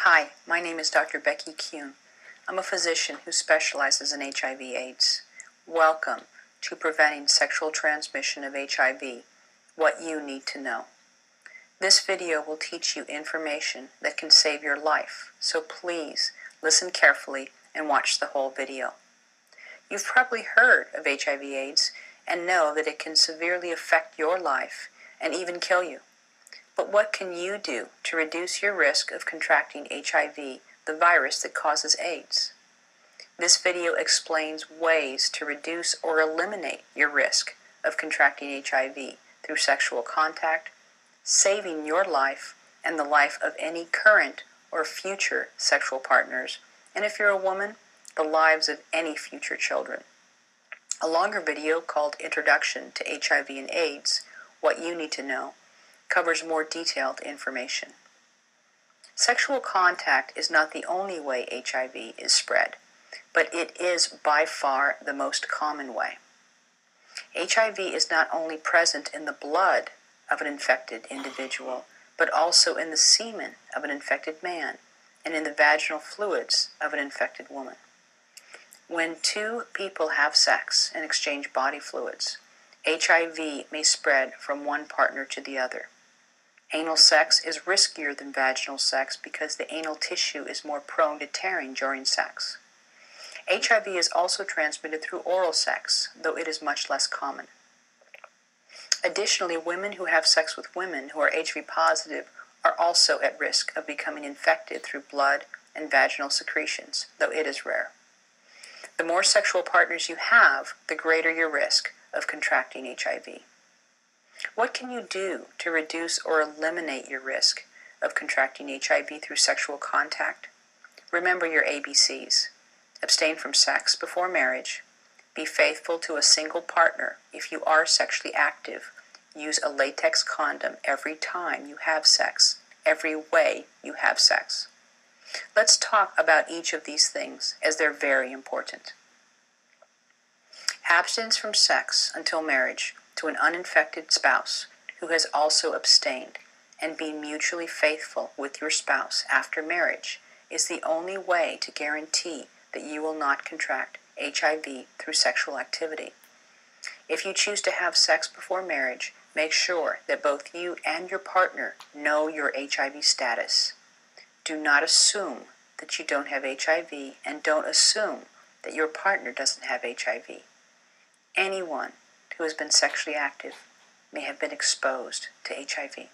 Hi, my name is Dr. Becky Kuhn. I'm a physician who specializes in HIV/AIDS. Welcome to Preventing Sexual Transmission of HIV, What You Need to Know. This video will teach you information that can save your life, so please listen carefully and watch the whole video. You've probably heard of HIV/AIDS and know that it can severely affect your life and even kill you. But what can you do to reduce your risk of contracting HIV, the virus that causes AIDS? This video explains ways to reduce or eliminate your risk of contracting HIV through sexual contact, saving your life and the life of any current or future sexual partners, and if you're a woman, the lives of any future children. A longer video called Introduction to HIV and AIDS, What You Need to Know, covers more detailed information. Sexual contact is not the only way HIV is spread, but it is by far the most common way. HIV is not only present in the blood of an infected individual, but also in the semen of an infected man and in the vaginal fluids of an infected woman. When two people have sex and exchange body fluids, HIV may spread from one partner to the other. Anal sex is riskier than vaginal sex because the anal tissue is more prone to tearing during sex. HIV is also transmitted through oral sex, though it is much less common. Additionally, women who have sex with women who are HIV positive are also at risk of becoming infected through blood and vaginal secretions, though it is rare. The more sexual partners you have, the greater your risk of contracting HIV. What can you do to reduce or eliminate your risk of contracting HIV through sexual contact? Remember your ABCs. Abstain from sex before marriage. Be faithful to a single partner if you are sexually active. Use a latex condom every time you have sex, every way you have sex. Let's talk about each of these things as they're very important. Abstinence from sex until marriage to an uninfected spouse who has also abstained, and being mutually faithful with your spouse after marriage is the only way to guarantee that you will not contract HIV through sexual activity. If you choose to have sex before marriage, make sure that both you and your partner know your HIV status. Do not assume that you don't have HIV, and don't assume that your partner doesn't have HIV. Anyone who has been sexually active may have been exposed to HIV.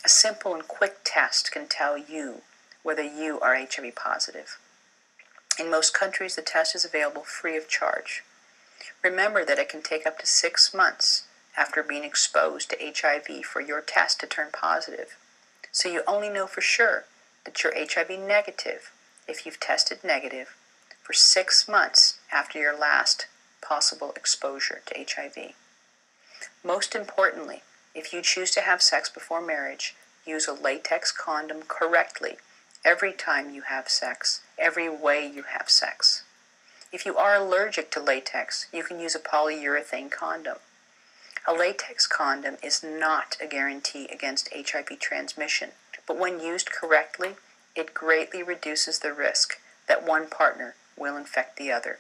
A simple and quick test can tell you whether you are HIV positive. In most countries, the test is available free of charge. Remember that it can take up to 6 months after being exposed to HIV for your test to turn positive. So you only know for sure that you're HIV negative if you've tested negative for 6 months after your last possible exposure to HIV. Most importantly, if you choose to have sex before marriage, use a latex condom correctly every time you have sex, every way you have sex. If you are allergic to latex, you can use a polyurethane condom. A latex condom is not a guarantee against HIV transmission, but when used correctly, it greatly reduces the risk that one partner will infect the other.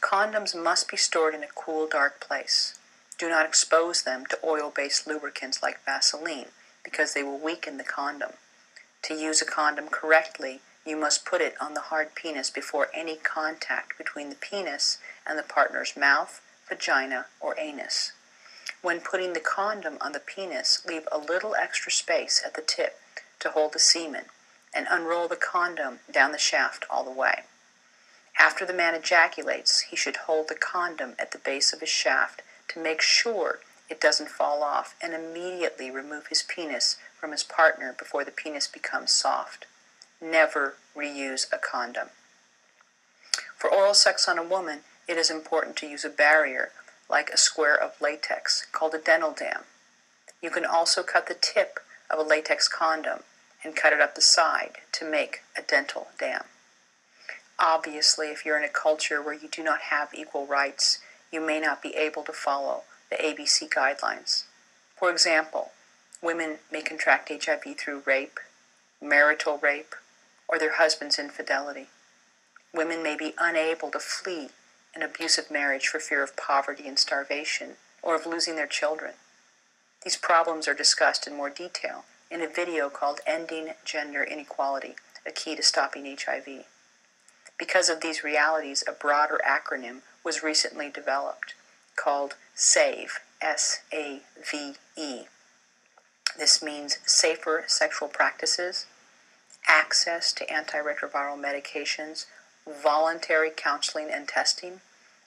Condoms must be stored in a cool, dark place. Do not expose them to oil-based lubricants like Vaseline because they will weaken the condom. To use a condom correctly, you must put it on the hard penis before any contact between the penis and the partner's mouth, vagina, or anus. When putting the condom on the penis, leave a little extra space at the tip to hold the semen, and unroll the condom down the shaft all the way. After the man ejaculates, he should hold the condom at the base of his shaft to make sure it doesn't fall off, and immediately remove his penis from his partner before the penis becomes soft. Never reuse a condom. For oral sex on a woman, it is important to use a barrier like a square of latex called a dental dam. You can also cut the tip of a latex condom and cut it up the side to make a dental dam. Obviously, if you're in a culture where you do not have equal rights, you may not be able to follow the ABC guidelines. For example, women may contract HIV through rape, marital rape, or their husband's infidelity. Women may be unable to flee an abusive marriage for fear of poverty and starvation, or of losing their children. These problems are discussed in more detail in a video called Ending Gender Inequality, a Key to Stopping HIV. Because of these realities, a broader acronym was recently developed called SAVE, S-A-V-E. This means safer sexual practices, access to antiretroviral medications, voluntary counseling and testing,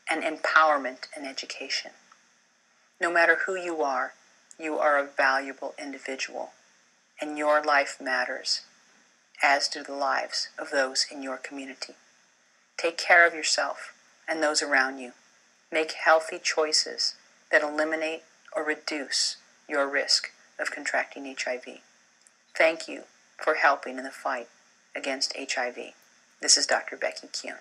and empowerment and education. No matter who you are a valuable individual, and your life matters, as do the lives of those in your community. Take care of yourself and those around you. Make healthy choices that eliminate or reduce your risk of contracting HIV. Thank you for helping in the fight against HIV. This is Dr. Becky Kuhn.